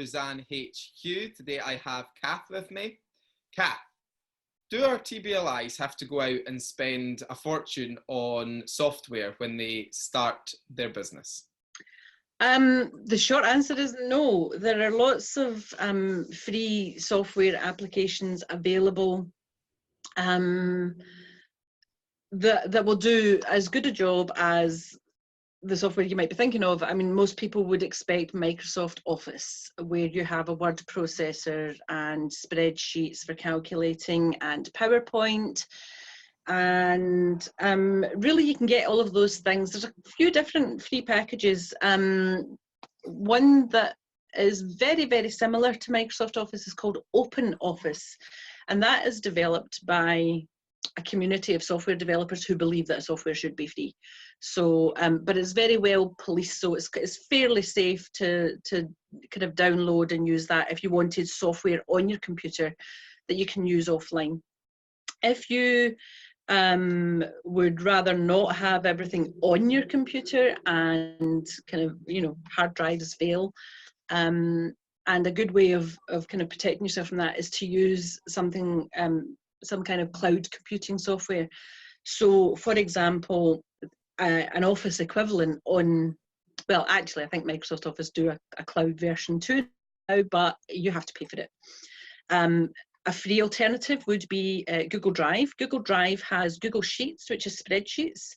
Suzanne HQ. Today I have Kath with me. Kath, do our TBLIs have to go out and spend a fortune on software when they start their business? The short answer is no. There are lots of free software applications available that will do as good a job as the software you might be thinking of. I mean, most people would expect Microsoft Office, where you have a word processor and spreadsheets for calculating and PowerPoint. And really you can get all of those things. There's a few different free packages. One that is very, very similar to Microsoft Office is called Open Office. And that is developed by a community of software developers who believe that software should be free. So, but it's very well policed, so it's fairly safe to kind of download and use that if you wanted software on your computer that you can use offline. If you would rather not have everything on your computer and kind of, you know, hard drives fail, and a good way of kind of protecting yourself from that is to use something, some kind of cloud computing software. So, for example, an Office equivalent on, well, actually, I think Microsoft Office do a cloud version too now, but you have to pay for it. A free alternative would be Google Drive. Google Drive has Google Sheets, which is spreadsheets.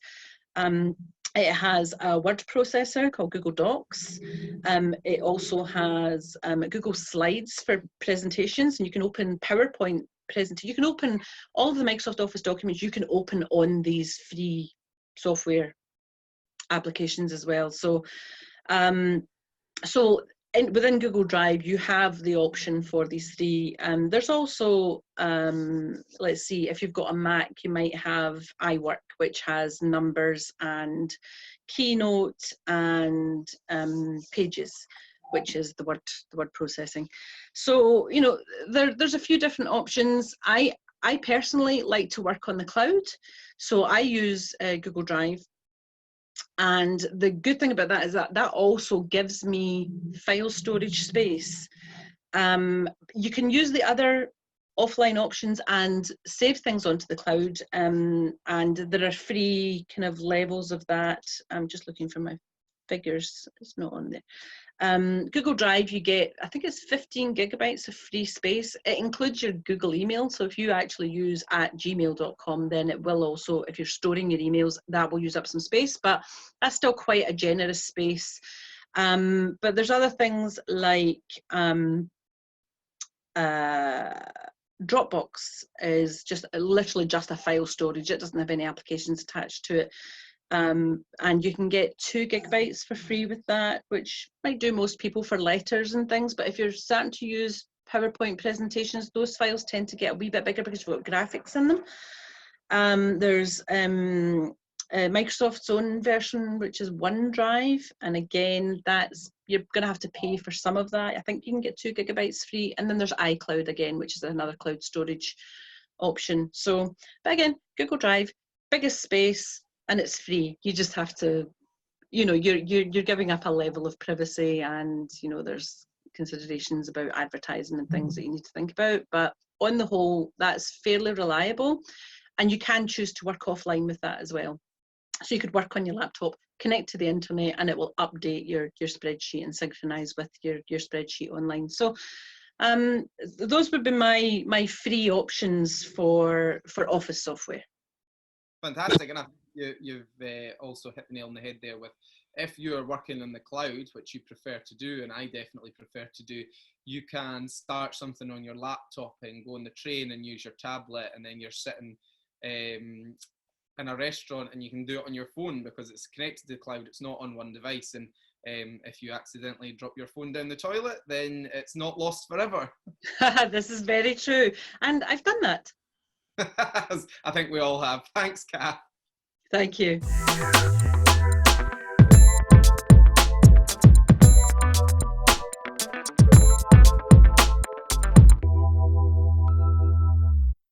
It has a word processor called Google Docs. It also has Google Slides for presentations, and you can open PowerPoint presentations. You can open all of the Microsoft Office documents you can open on these free software applications as well. So, within Google Drive, you have the option for these three. There's also, let's see, if you've got a Mac, you might have iWork, which has Numbers and Keynote and Pages, which is the word processing. So, you know, there's a few different options. I personally like to work on the cloud, so I use Google Drive. And the good thing about that is that also gives me file storage space. You can use the other offline options and save things onto the cloud, and there are free kind of levels of that. I'm just looking for my figures, it's not on there. Google Drive, you get, I think it's 15 gigabytes of free space. It includes your Google email. So if you actually use @gmail.com, then it will also, if you're storing your emails, that will use up some space, but that's still quite a generous space. But there's other things like Dropbox is just literally just a file storage. It doesn't have any applications attached to it. And you can get 2 gigabytes for free with that, which might do most people for letters and things. But if you're starting to use PowerPoint presentations, those files tend to get a wee bit bigger because you've got graphics in them. There's Microsoft's own version, which is OneDrive. And again, you're going to have to pay for some of that. I think you can get 2 gigabytes free. And then there's iCloud again, which is another cloud storage option. So, but again, Google Drive, biggest space, and it's free. You just have to, you know, you're giving up a level of privacy, and you know there's considerations about advertising and things that you need to think about. But on the whole, that's fairly reliable, and you can choose to work offline with that as well. So you could work on your laptop, connect to the internet, and it will update your spreadsheet and synchronize with your spreadsheet online. So those would be my free options for Office software. Fantastic. And you've also hit the nail on the head there with, if you're working in the cloud, which you prefer to do, and I definitely prefer to do, you can start something on your laptop and go on the train and use your tablet, and then you're sitting in a restaurant and you can do it on your phone because it's connected to the cloud. It's not on one device, and if you accidentally drop your phone down the toilet, then it's not lost forever. This is very true, and I've done that. I think we all have. Thanks, Kath. Thank you.